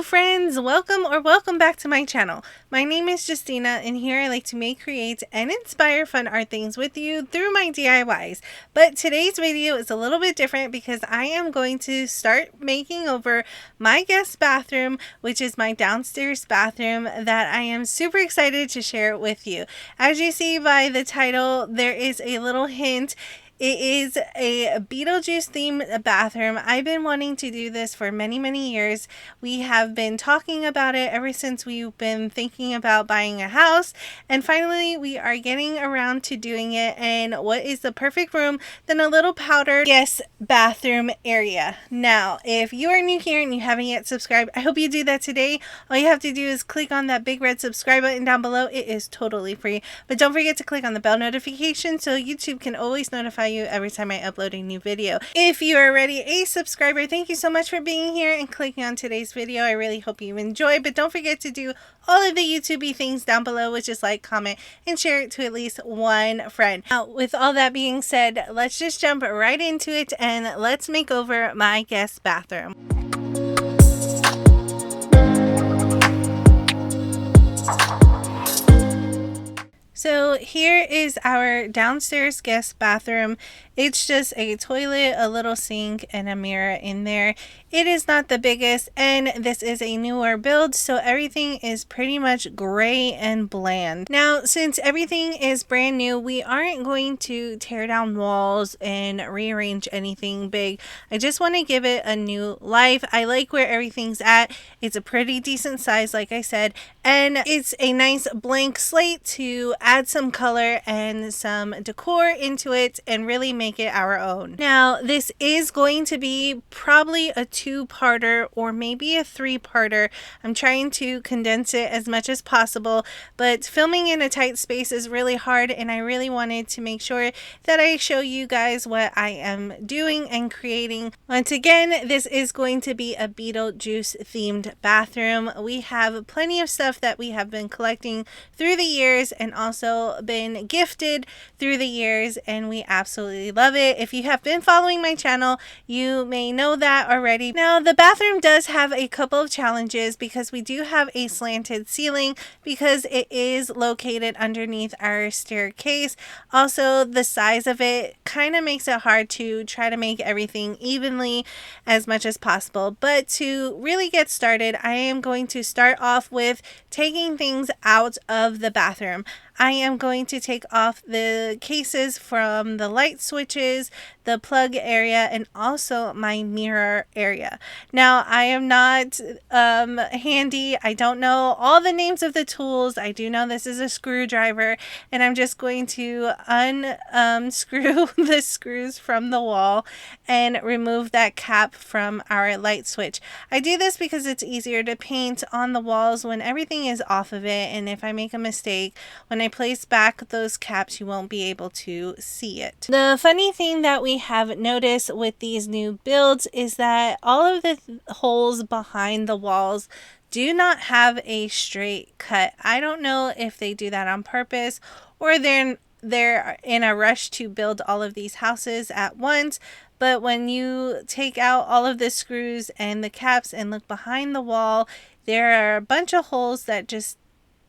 friends, welcome back to my channel. My name is Justina, and here I like to make, create, and inspire fun art things with you through my DIYs. But today's video is a little bit different because I am going to start making over my guest bathroom, which is my downstairs bathroom that I am super excited to share with you. As you see by the title, there is a little hint. It is a Beetlejuice themed bathroom. I've been wanting to do this for many years. We have been talking about it ever since we've been thinking about buying a house, and finally we are getting around to doing it. And what is the perfect room than a little powdered guest bathroom area? Now, if you are new here and you haven't yet subscribed, I hope you do that today. All you have to do is click on that big red subscribe button down below. It is totally free, but don't forget to click on the bell notification so YouTube can always notify you every time I upload a new video. If you are already a subscriber, thank you so much for being here and clicking on today's video. I really hope you enjoy, but don't forget to do all of the YouTube-y things down below, which is like, comment, and share it to at least one friend. Now, with all that being said, let's just jump right into it and let's make over my guest bathroom. So here is our downstairs guest bathroom. It's just a toilet, a little sink, and a mirror in there. It is not the biggest, and this is a newer build, so everything is pretty much gray and bland. Now, since everything is brand new, we aren't going to tear down walls and rearrange anything big. I just want to give it a new life. I like where everything's at. It's a pretty decent size, like I said, and it's a nice blank slate to add some color and some decor into it and really make it our own. Now, this is going to be probably a two-parter or maybe a three-parter. I'm trying to condense it as much as possible, but filming in a tight space is really hard, and I really wanted to make sure that I show you guys what I am doing and creating. Once again, this is going to be a Beetlejuice themed bathroom. We have plenty of stuff that we have been collecting through the years and also been gifted through the years, and we absolutely love it. If you have been following my channel, you may know that already. Now, the bathroom does have a couple of challenges because we do have a slanted ceiling because it is located underneath our staircase. Also, the size of it kind of makes it hard to try to make everything evenly as much as possible. But to really get started, I am going to start off with taking things out of the bathroom. I am going to take off the cases from the light switches, the plug area, and also my mirror area. Now, I am not handy. I don't know all the names of the tools. I do know this is a screwdriver, and I'm just going to unscrew the screws from the wall and remove that cap from our light switch. I do this because it's easier to paint on the walls when everything is off of it, and if I make a mistake, when I place back those caps, you won't be able to see it. The funny thing that we have noticed with these new builds is that all of the holes behind the walls do not have a straight cut. I don't know if they do that on purpose or they're in a rush to build all of these houses at once. But when you take out all of the screws and the caps and look behind the wall, there are a bunch of holes that just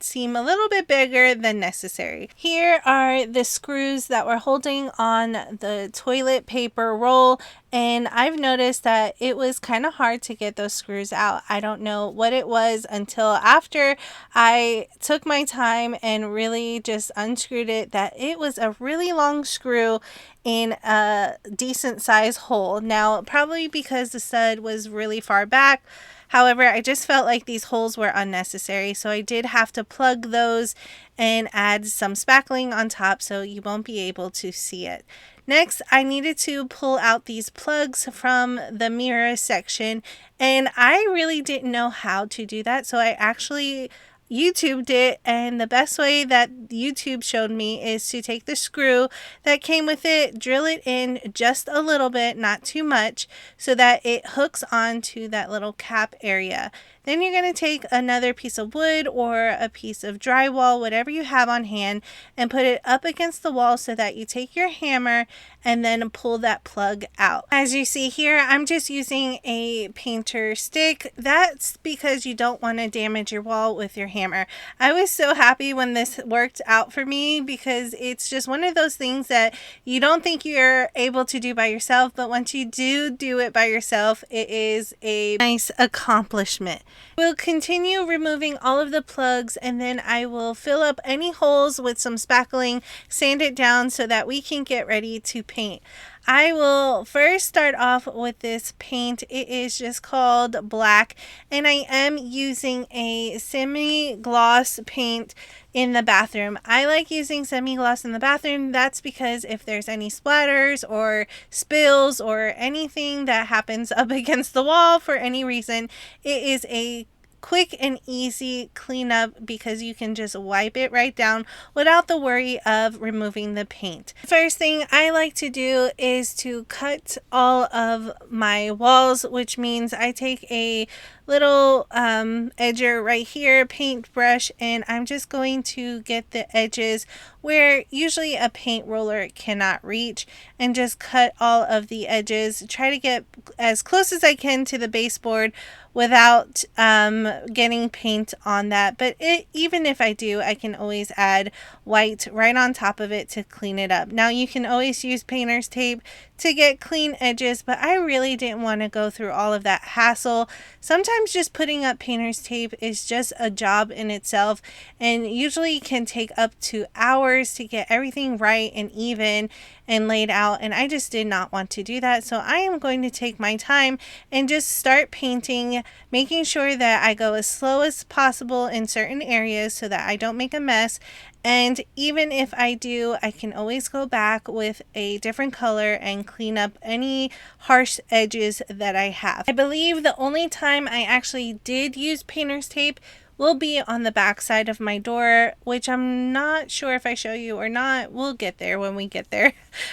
seem a little bit bigger than necessary. Here are the screws that were holding on the toilet paper roll, and I've noticed that it was kind of hard to get those screws out. I don't know what it was until after I took my time and really just unscrewed it, that it was a really long screw in a decent size hole. Now, probably because the stud was really far back. However, I just felt like these holes were unnecessary, so I did have to plug those and add some spackling on top so you won't be able to see it. Next, I needed to pull out these plugs from the mirror section, and I really didn't know how to do that, so I actually YouTubed it, and the best way that YouTube showed me is to take the screw that came with it, drill it in just a little bit, not too much, so that it hooks onto that little cap area. Then you're going to take another piece of wood or a piece of drywall, whatever you have on hand, and put it up against the wall so that you take your hammer and then pull that plug out. As you see here, I'm just using a painter stick. That's because you don't want to damage your wall with your hammer. I was so happy when this worked out for me because it's just one of those things that you don't think you're able to do by yourself, but once you do it by yourself, it is a nice accomplishment. We'll continue removing all of the plugs, and then I will fill up any holes with some spackling, sand it down so that we can get ready to paint. I will first start off with this paint. It is just called black, and I am using a semi-gloss paint in the bathroom. I like using semi-gloss in the bathroom. That's because if there's any splatters or spills or anything that happens up against the wall for any reason, it is a quick and easy cleanup because you can just wipe it right down without the worry of removing the paint. First thing I like to do is to cut all of my walls, which means I take a little edger right here, paintbrush, and I'm just going to get the edges where usually a paint roller cannot reach, and just cut all of the edges. Try to get as close as I can to the baseboard without getting paint on that, but even if I do, I can always add white right on top of it to clean it up. Now you can always use painter's tape to get clean edges, but I really didn't want to go through all of that hassle. Sometimes just putting up painter's tape is just a job in itself, and usually can take up to hours to get everything right and even and laid out, and I just did not want to do that. So I am going to take my time and just start painting, making sure that I go as slow as possible in certain areas so that I don't make a mess. And even if I do, I can always go back with a different color and clean up any harsh edges that I have. I believe the only time I actually did use painter's tape will be on the back side of my door, which I'm not sure if I show you or not. We'll get there when we get there.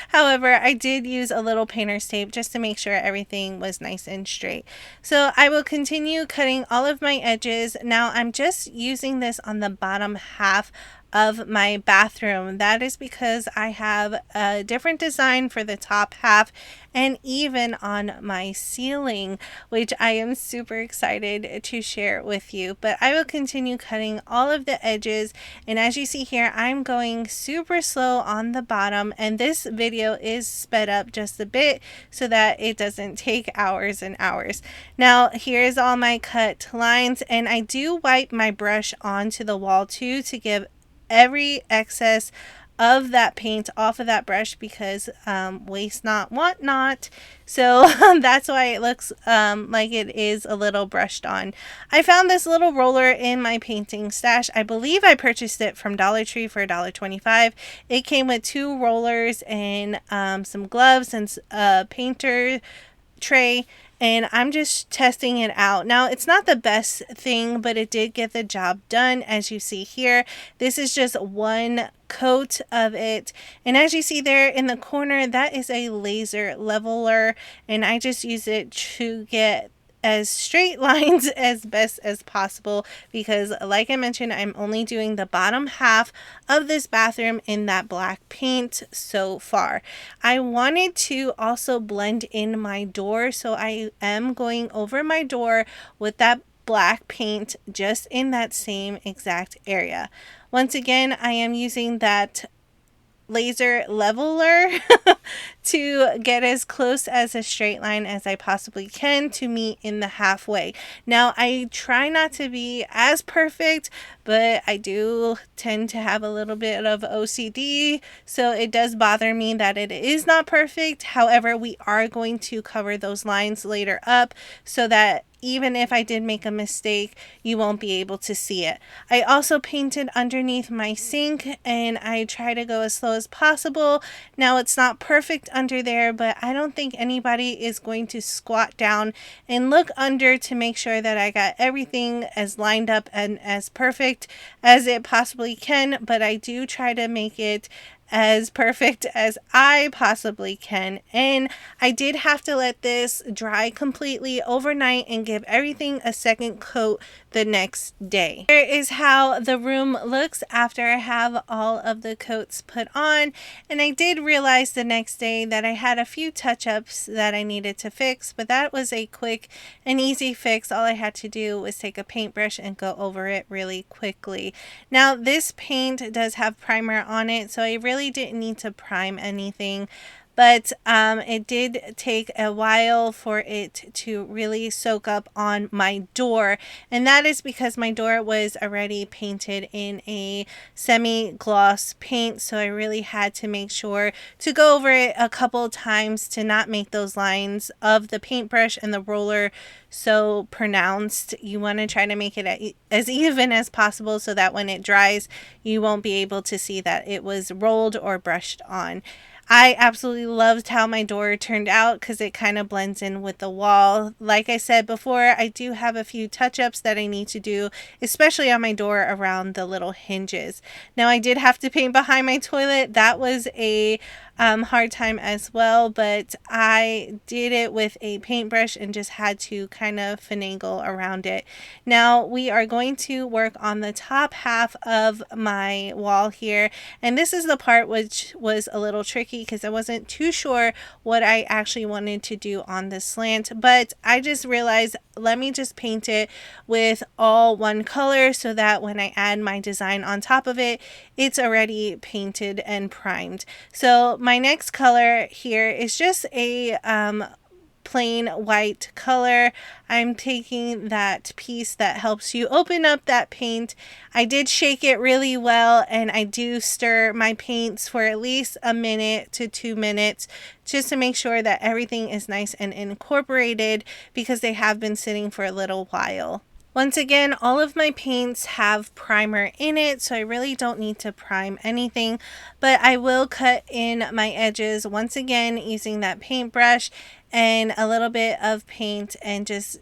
However, I did use a little painter's tape just to make sure everything was nice and straight. So I will continue cutting all of my edges. Now I'm just using this on the bottom half of my bathroom. That is because I have a different design for the top half and even on my ceiling, which I am super excited to share with you. But I will continue cutting all of the edges, and as you see here, I'm going super slow on the bottom, and this video is sped up just a bit so that it doesn't take hours and hours. Now here's all my cut lines, and I do wipe my brush onto the wall too to give every excess of that paint off of that brush because waste not, want not. So that's why it looks like it is a little brushed on. I found this little roller in my painting stash. I believe I purchased it from Dollar Tree for $1.25. It came with 2 rollers and some gloves and a painter tray, and I'm just testing it out. Now it's not the best thing, but it did get the job done. As you see here, this is just one coat of it, and as you see there in the corner, that is a laser leveler, and I just use it to get as straight lines as best as possible because, like I mentioned, I'm only doing the bottom half of this bathroom in that black paint so far. I wanted to also blend in my door, so I am going over my door with that black paint just in that same exact area. Once again, I am using that laser leveler to get as close as a straight line as I possibly can to meet in the halfway. Now I try not to be as perfect, but I do tend to have a little bit of OCD, so it does bother me that it is not perfect. However, we are going to cover those lines later up so that even if I did make a mistake, you won't be able to see it. I also painted underneath my sink, and I try to go as slow as possible. Now it's not perfect perfect under there, but I don't think anybody is going to squat down and look under to make sure that I got everything as lined up and as perfect as it possibly can, but I do try to make it as perfect as I possibly can. And I did have to let this dry completely overnight and give everything a second coat the next day. Here is how the room looks after I have all of the coats put on. And I did realize the next day that I had a few touch-ups that I needed to fix, but that was a quick and easy fix. All I had to do was take a paintbrush and go over it really quickly. Now this paint does have primer on it, so I really didn't need to prime anything, but it did take a while for it to really soak up on my door, and that is because my door was already painted in a semi-gloss paint, so I really had to make sure to go over it a couple times to not make those lines of the paintbrush and the roller so pronounced. You want to try to make it as even as possible so that when it dries you won't be able to see that it was rolled or brushed on. I absolutely loved how my door turned out because it kind of blends in with the wall. Like I said before, I do have a few touch-ups that I need to do, especially on my door around the little hinges. Now I did have to paint behind my toilet. That was a hard time as well, but I did it with a paintbrush and just had to kind of finagle around it. Now we are going to work on the top half of my wall here, and this is the part which was a little tricky because I wasn't too sure what I actually wanted to do on the slant, but I just realized, let me just paint it with all one color so that when I add my design on top of it, it's already painted and primed. So my next color here is just a plain white color. I'm taking that piece that helps you open up that paint. I did shake it really well, and I do stir my paints for at least a minute to 2 minutes just to make sure that everything is nice and incorporated because they have been sitting for a little while. Once again, all of my paints have primer in it, so I really don't need to prime anything, but I will cut in my edges once again using that paintbrush and a little bit of paint and just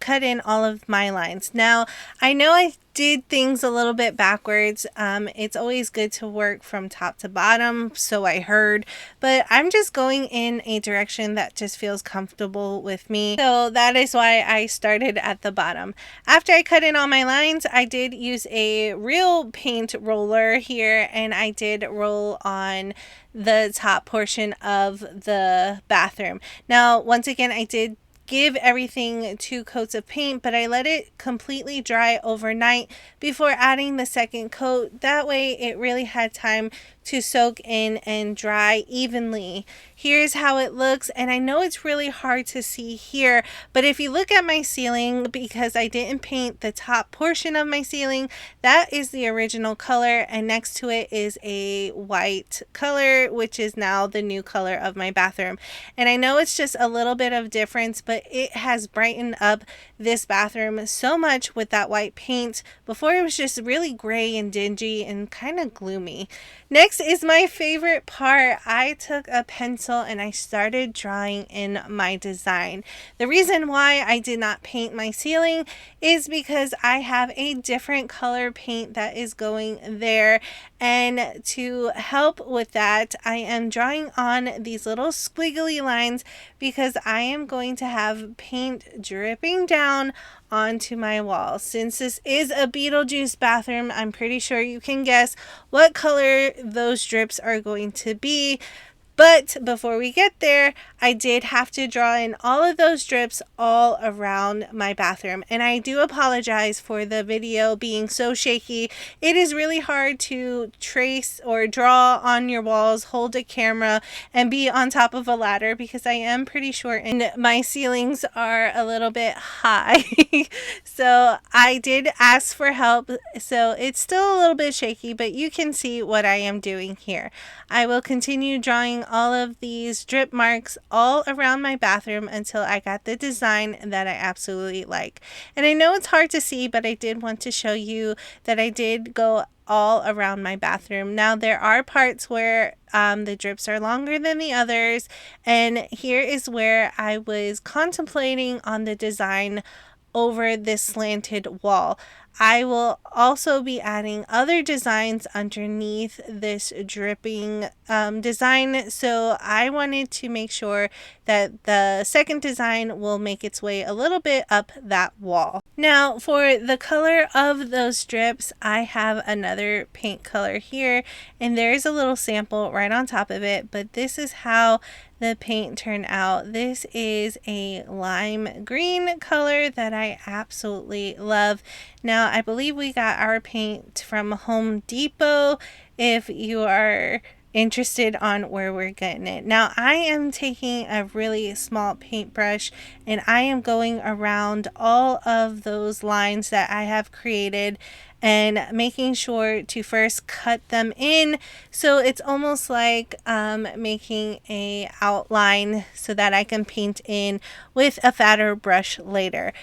cut in all of my lines. Now, I know I did things a little bit backwards. It's always good to work from top to bottom, so I heard, but I'm just going in a direction that just feels comfortable with me. So that is why I started at the bottom. After I cut in all my lines, I did use a real paint roller here, and I did roll on the top portion of the bathroom. Now, once again, I did give everything 2 coats of paint, but I let it completely dry overnight before adding the second coat. That way it really had time to soak in and dry evenly. Here's how it looks, and I know it's really hard to see here, but if you look at my ceiling, because I didn't paint the top portion of my ceiling, that is the original color, and next to it is a white color, which is now the new color of my bathroom. And I know it's just a little bit of difference, but it has brightened up this bathroom so much with that white paint. Before it was just really gray and dingy and kind of gloomy. Next is my favorite part. I took a pencil and I started drawing in my design. The reason why I did not paint my ceiling is because I have a different color paint that is going there, and to help with that, I am drawing on these little squiggly lines because I am going to have paint dripping down onto my wall. Since this is a Beetlejuice bathroom, I'm pretty sure you can guess what color those drips are going to be. But before we get there, I did have to draw in all of those drips all around my bathroom. And I do apologize for the video being so shaky. It is really hard to trace or draw on your walls, hold a camera, and be on top of a ladder because I am pretty short and my ceilings are a little bit high. So I did ask for help. So it's still a little bit shaky, but you can see what I am doing here. I will continue drawing all of these drip marks all around my bathroom until I got the design that I absolutely like. And I know it's hard to see, but I did want to show you that I did go all around my bathroom. Now there are parts where the drips are longer than the others, and here is where I was contemplating on the design over this slanted wall. I will also be adding other designs underneath this dripping design, so I wanted to make sure that the second design will make its way a little bit up that wall. Now for the color of those drips, I have another paint color here, and there's a little sample right on top of it, but this is how the paint turned out. This is a lime green color that I absolutely love. Now I believe we got our paint from Home Depot if you are interested on where we're getting it. Now I am taking a really small paintbrush and I am going around all of those lines that I have created and making sure to first cut them in, so it's almost like making a outline so that I can paint in with a fatter brush later.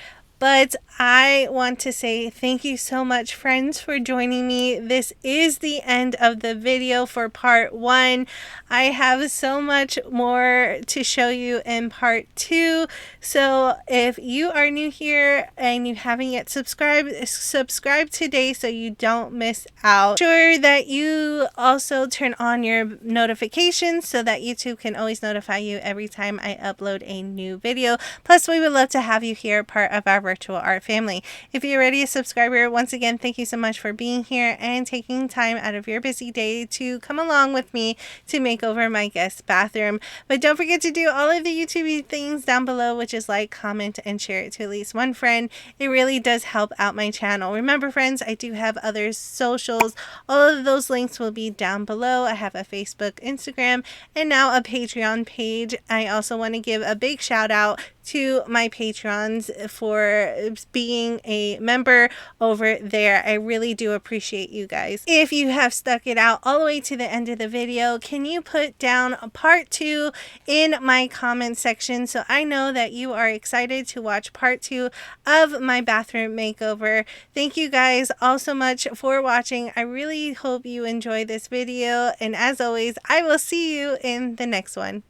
But I want to say thank you so much, friends, for joining me. This is the end of the video for part 1. I have so much more to show you in part 2. So if you are new here and you haven't yet subscribe today so you don't miss out. Sure that you also turn on your notifications so that YouTube can always notify you every time I upload a new video. Plus, we would love to have you here, part of our virtual art family. If you're already a subscriber, once again, thank you so much for being here and taking time out of your busy day to come along with me to make over my guest bathroom. But don't forget to do all of the YouTube things down below, which is like, comment, and share it to at least one friend. It really does help out my channel. Remember, friends, I do have other socials. All of those links will be down below. I have a Facebook, Instagram, and now a Patreon page. I also want to give a big shout out to my patrons for being a member over there. I really do appreciate you guys. If you have stuck it out all the way to the end of the video, can you put down a part 2 in my comment section so I know that you are excited to watch part 2 of my bathroom makeover. Thank you guys all so much for watching. I really hope you enjoy this video, and as always, I will see you in the next one.